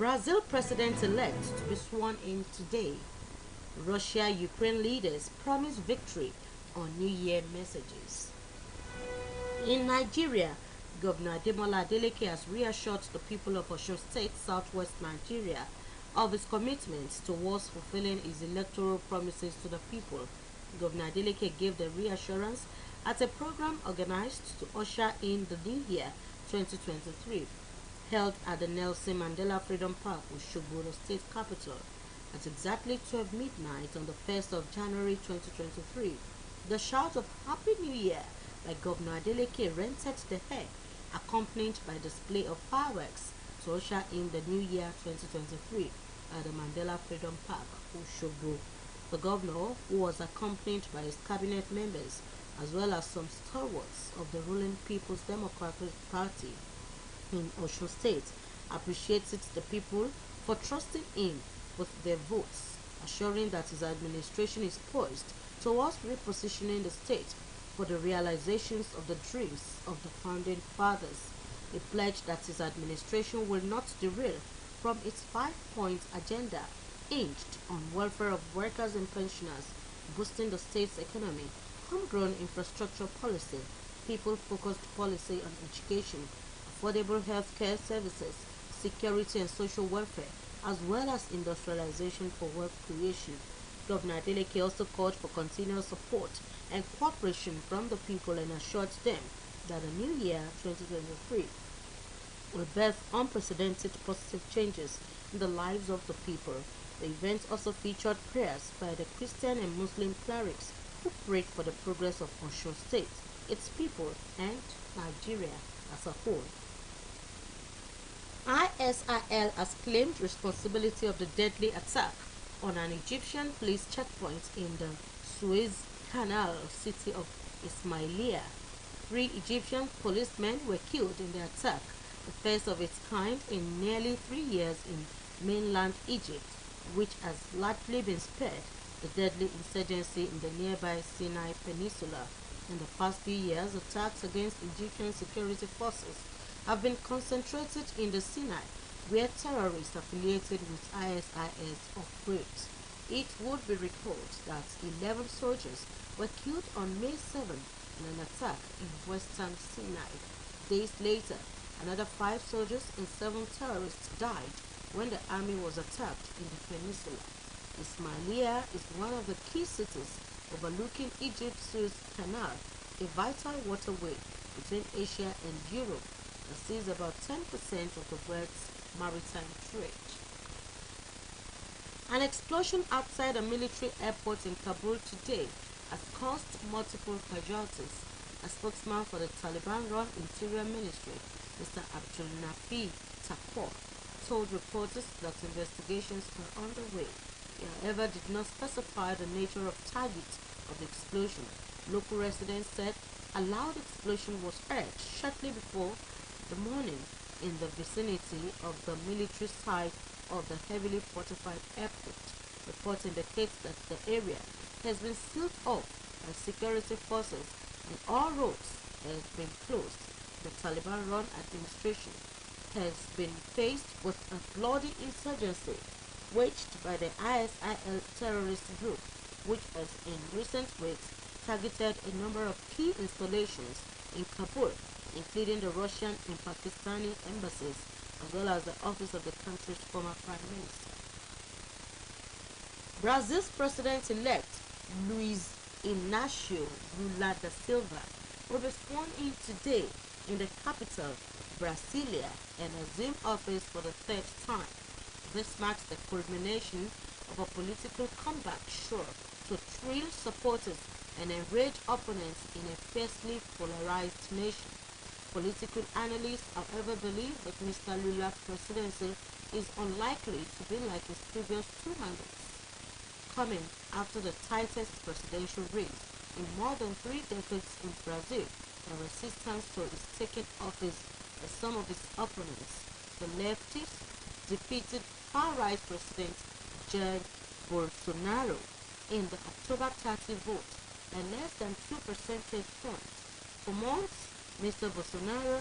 Brazil president-elect to be sworn in today. Russia-Ukraine leaders promise victory on New Year messages. In Nigeria, Governor Ademola Adeleke has reassured the people of Osun State, southwest Nigeria, of his commitment towards fulfilling his electoral promises to the people. Governor Adeleke gave the reassurance at a program organized to usher in the new year 2023, held at the Nelson Mandela Freedom Park, Osogbo, the state capital, at exactly 12 midnight on the 1st of January 2023. The shout of Happy New Year by Governor Adeleke rented the air, accompanied by display of fireworks to usher in the new year 2023 at the Mandela Freedom Park, Osogbo. The governor, who was accompanied by his cabinet members as well as some stalwarts of the ruling People's Democratic Party in Osun State, appreciated the people for trusting him with their votes, assuring that his administration is poised towards repositioning the state for the realizations of the dreams of the founding fathers. He pledged that his administration will not derail from its 5-point agenda hinged on welfare of workers and pensioners, boosting the state's economy, homegrown infrastructure policy, people-focused policy on education, affordable health care services, security and social welfare, as well as industrialization for wealth creation. Governor Adeleke also called for continuous support and cooperation from the people and assured them that the new year 2023 will birth unprecedented positive changes in the lives of the people. The event also featured prayers by the Christian and Muslim clerics who prayed for the progress of Osun State, its people, and Nigeria as a whole. ISIL has claimed responsibility of the deadly attack on an Egyptian police checkpoint in the Suez Canal city of Ismailia. 3 Egyptian policemen were killed in the attack, the first of its kind in nearly 3 years in mainland Egypt, which has largely been spared the deadly insurgency in the nearby Sinai Peninsula. In the past few years, attacks against Egyptian security forces have been concentrated in the Sinai, where terrorists affiliated with ISIS operate. It would be recalled that 11 soldiers were killed on May 7 in an attack in western Sinai. Days later, another 5 soldiers and 7 terrorists died when the army was attacked in the peninsula. Ismailia is one of the key cities overlooking Egypt's Suez Canal, a vital waterway between Asia and Europe that sees about 10% of the world's maritime trade. An explosion outside a military airport in Kabul today has caused multiple casualties. A spokesman for the Taliban-run Interior Ministry, Mr. Abdul Nafi Taqwa, told reporters that investigations are underway. He, however, did not specify the nature of target of the explosion. Local residents said a loud explosion was heard shortly before the morning in the vicinity of the military site of the heavily fortified airport. Reports indicate that the area has been sealed off by security forces and all roads have been closed. The Taliban-run administration has been faced with a bloody insurgency waged by the ISIL terrorist group, which has in recent weeks targeted a number of key installations in Kabul, including the Russian and Pakistani embassies, as well as the office of the country's former prime minister. Brazil's president-elect Luiz Inácio Lula da Silva will be sworn in today in the capital, Brasilia, and assume office for the 3rd time. This marks the culmination of a political comeback sure to thrill supporters and enrage opponents in a fiercely polarized nation. Political analysts, however, believe that Mr. Lula's presidency is unlikely to be like his previous 2 mandates, coming after the tightest presidential race in more than 3 decades in Brazil and resistance to his taking office by some of his opponents. The leftists defeated far-right President Jair Bolsonaro in the October 30 vote by less than 2 percentage points. For months, Mr. Bolsonaro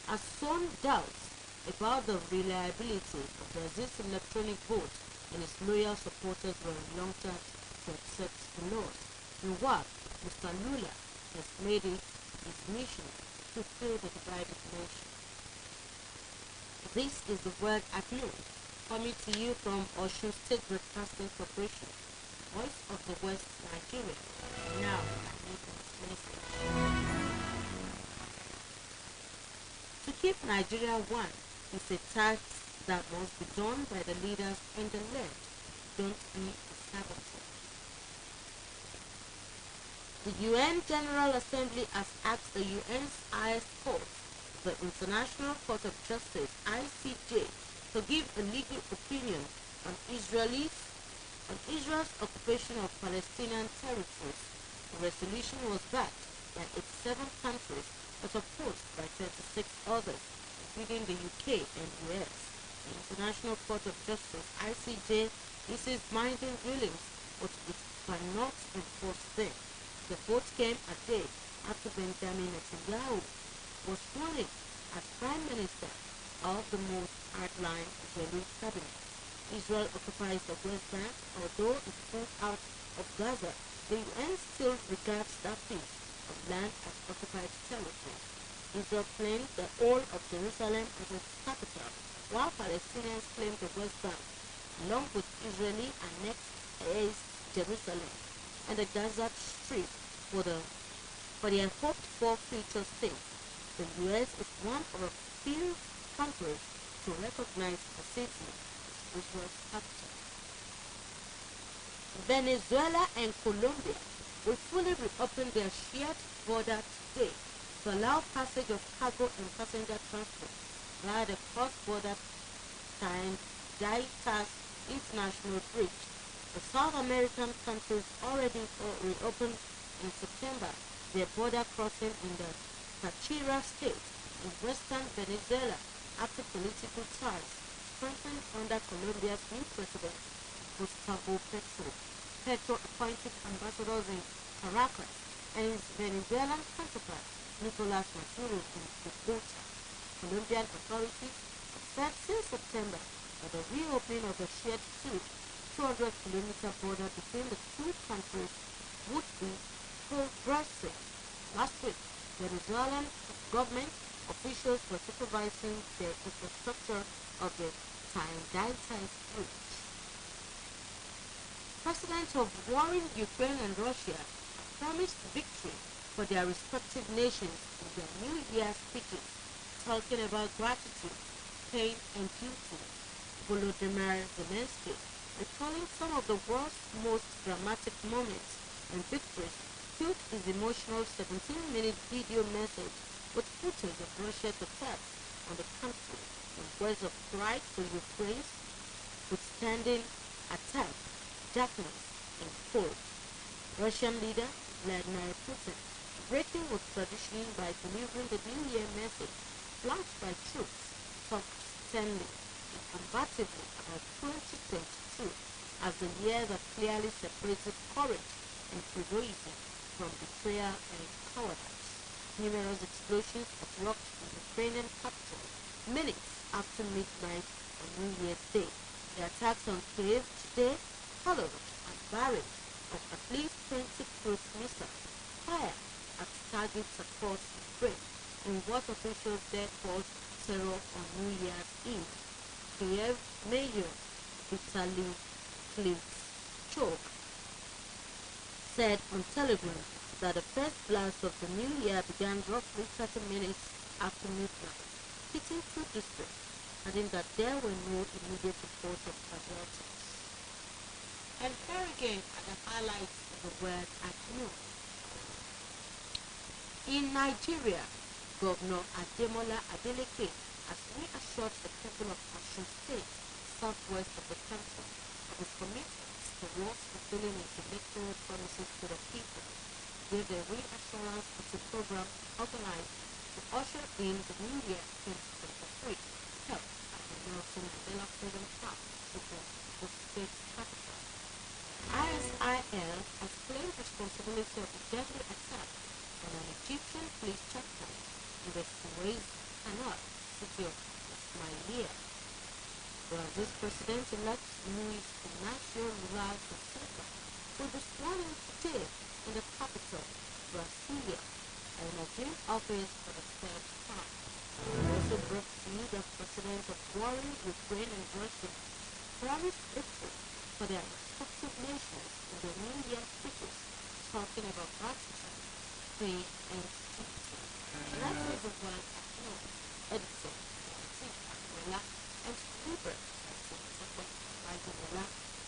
has sown doubts about the reliability of Brazil's electronic vote, and his loyal supporters were reluctant to accept the laws. In what Mr. Lula has made it his mission to fill the divided nation. This is the word at noon, coming to you from Osun State Broadcasting Corporation, Voice of the West, Nigeria. Now, I need this message. To keep Nigeria one is a task that must be done by the leaders and the led. Don't be a saboteur. The UN General Assembly has asked the UN's highest court, the International Court of Justice (ICJ), to give a legal opinion on Israel's occupation of Palestinian territories. The resolution was backed by 87 countries but opposed by 26 others, including the UK and US. The International Court of Justice (ICJ) issues binding rulings, but it cannot enforce them. The vote came a day after Benjamin Netanyahu was sworn in as Prime Minister of the most hardline Israeli cabinet. Israel occupies the West Bank, although it pulled out of Gaza. The UN still regards that piece of land as occupied territory. Israel claims the whole of Jerusalem as its capital, while Palestinians claim the West Bank, along with Israeli annexed East Jerusalem and the Gaza Strip for their hoped-for future state. The US is one of a few countries to recognize the city as Israel's capital. Venezuela and Colombia will fully reopen their shared border today to allow passage of cargo and passenger transport via the cross-border Taitas International Bridge. The South American countries already reopened in September their border crossing in the Táchira state in western Venezuela after political ties strengthened under Colombia's new president, Gustavo Petro. Petro appointed ambassadors in Caracas and his Venezuelan counterpart, Nicolas Maduro, in Bogota. Colombian authorities have said since September that the reopening of the shared 200-kilometer border between the two countries would be progressive. Last week, Venezuelan government officials were supervising the infrastructure of the Taitas Bridge. Presidents of warring Ukraine and Russia promised victory for their respective nations in their New Year's speeches, talking about gratitude, pain, and duty. Volodymyr Zelensky, recalling some of the world's most dramatic moments and victories, took his emotional 17-minute video message with footage of Russia's attack on the country in words of pride for Ukraine's withstanding attack, darkness, and cold. Russian leader Vladimir Putin, breaking with tradition by delivering the New Year message flanked by troops, talked sternly and combatively about 2022 as the year that clearly separated courage and heroism from betrayal and cowardice. Numerous explosions erupted in the Ukrainian capital minutes after midnight on New Year's Day. The attacks on Kyiv today followed a barrage of at least 20 cruise missiles fired at targets across Ukraine in what officials there called terror on New Year's Eve. Kyiv Mayor Vitaly Klitschko said on Telegram that the first blast of the new year began roughly 30 minutes after midnight, hitting two districts, adding that there were no immediate reports of casualties. And here again are the highlights of the word at noon. In Nigeria, Governor Ademola Adeleke has reassured the people of Osun State, southwest of the country, of his commitment towards fulfilling its electoral promises to the people. Gave the reassurance at a program organized to usher in the New Year 2023, held at the Nelson Mandela Freedom Park, the state capital. ISIL has claimed responsibility of the deadly attack on an Egyptian police checkpoint in the Suez Canal, city of Ismail Brazil's president-elect Luiz Inácio Lula da Silva will be sworn in today in the capital, Brasilia, a Nigerian office for the third time. It also brought to you the presidents of warring Ukraine and Russia promised victory for their respective nations in the New Year speeches, talking about gratitude, faith, and stability. That is the word at home. Editor, Wala, and Libra,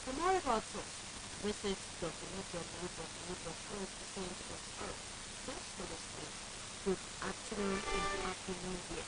for more about us, visit www.osbc.org. Thanks for listening. Good afternoon and happy New Year.